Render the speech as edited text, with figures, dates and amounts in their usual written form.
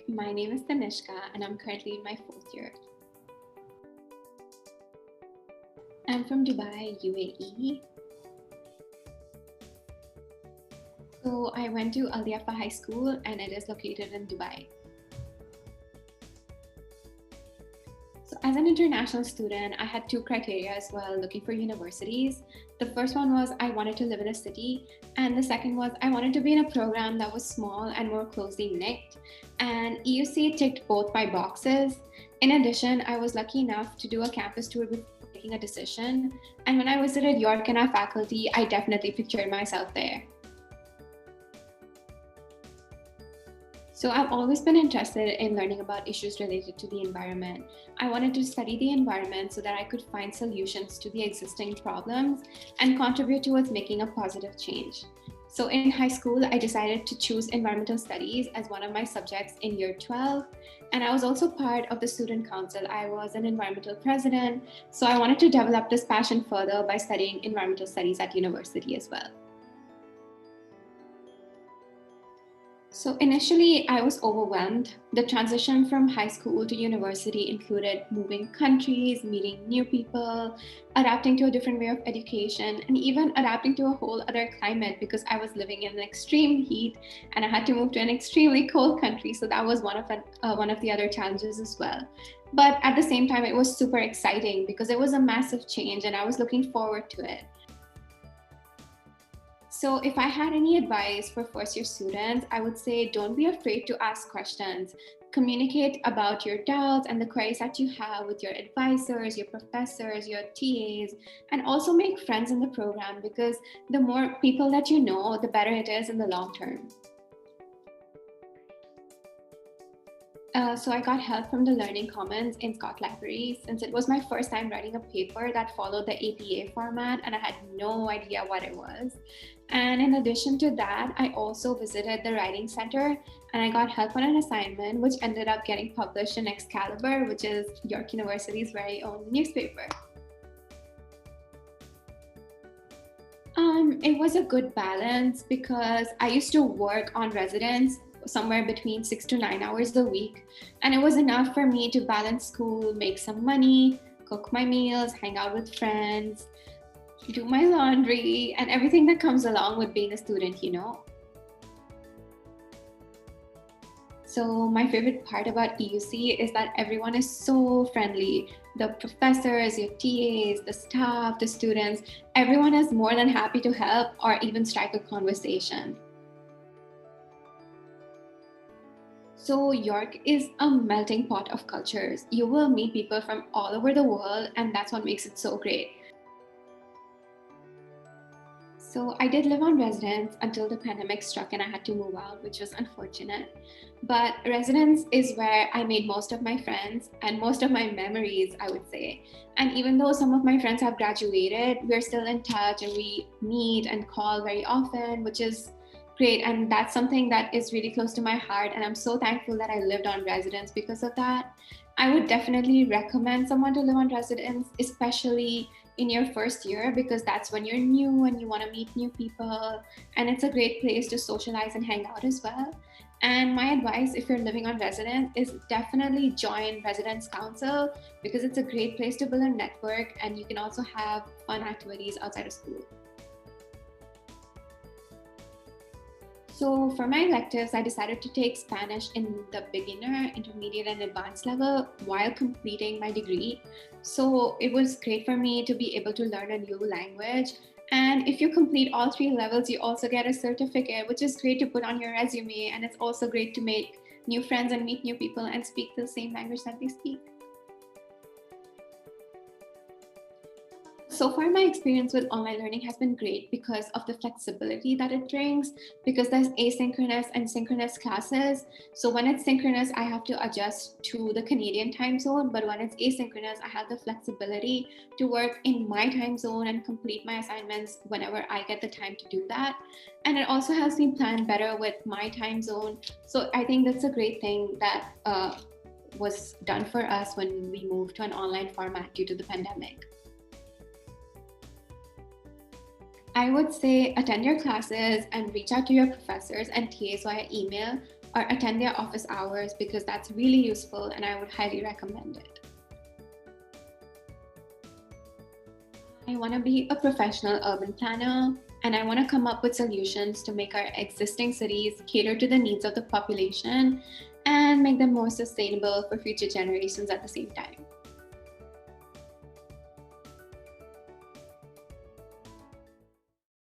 my name is Tanishka and I'm currently in my fourth year. I'm from Dubai, UAE. So I went to Al Yafa High School and it is located in Dubai. So as an international student, I had two criteria as well looking for universities. The first one was I wanted to live in a city, and the second was I wanted to be in a program that was small and more closely knit. And EUC ticked both my boxes. In addition, I was lucky enough to do a campus tour before making a decision. And when I visited York and our faculty, I definitely pictured myself there. So I've always been interested in learning about issues related to the environment. I wanted to study the environment so that I could find solutions to the existing problems and contribute towards making a positive change. So in high school, I decided to choose environmental studies as one of my subjects in year 12. And I was also part of the student council. I was an environmental president. So I wanted to develop this passion further by studying environmental studies at university as well. So initially, I was overwhelmed. The transition from high school to university included moving countries, meeting new people, adapting to a different way of education, and even adapting to a whole other climate because I was living in an extreme heat and I had to move to an extremely cold country. So that was one of the other challenges as well. But at the same time, it was super exciting because it was a massive change and I was looking forward to it. So if I had any advice for first year students, I would say don't be afraid to ask questions. Communicate about your doubts and the queries that you have with your advisors, your professors, your TAs, and also make friends in the program because the more people that you know, the better it is in the long term. So I got help from the Learning Commons in Scott Library since it was my first time writing a paper that followed the APA format and I had no idea what it was. And in addition to that, I also visited the Writing Center and I got help on an assignment which ended up getting published in Excalibur, which is York University's very own newspaper. It was a good balance because I used to work on residence somewhere between 6 to 9 hours a week. And it was enough for me to balance school, make some money, cook my meals, hang out with friends, do my laundry, and everything that comes along with being a student, you know. So my favorite part about EUC is that everyone is so friendly. The professors, your TAs, the staff, the students, everyone is more than happy to help or even strike a conversation. So York is a melting pot of cultures. You will meet people from all over the world, and that's what makes it so great. So I did live on residence until the pandemic struck and I had to move out, which was unfortunate. But residence is where I made most of my friends and most of my memories, I would say. And even though some of my friends have graduated, we're still in touch and we meet and call very often, which is great. And that's something that is really close to my heart. And I'm so thankful that I lived on residence because of that. I would definitely recommend someone to live on residence, especially in your first year, because that's when you're new and you want to meet new people. And it's a great place to socialize and hang out as well. And my advice, if you're living on residence, is definitely join Residence Council because it's a great place to build a network and you can also have fun activities outside of school. So for my electives, I decided to take Spanish in the beginner, intermediate, and advanced level while completing my degree. So it was great for me to be able to learn a new language. And if you complete all 3 levels, you also get a certificate, which is great to put on your resume. And it's also great to make new friends and meet new people and speak the same language that they speak. So far, my experience with online learning has been great because of the flexibility that it brings, because there's asynchronous and synchronous classes. So when it's synchronous, I have to adjust to the Canadian time zone, but when it's asynchronous, I have the flexibility to work in my time zone and complete my assignments whenever I get the time to do that. And it also helps me plan better with my time zone. So I think that's a great thing that was done for us when we moved to an online format due to the pandemic. I would say attend your classes and reach out to your professors and TAs via email or attend their office hours because that's really useful and I would highly recommend it. I want to be a professional urban planner, and I want to come up with solutions to make our existing cities cater to the needs of the population and make them more sustainable for future generations at the same time.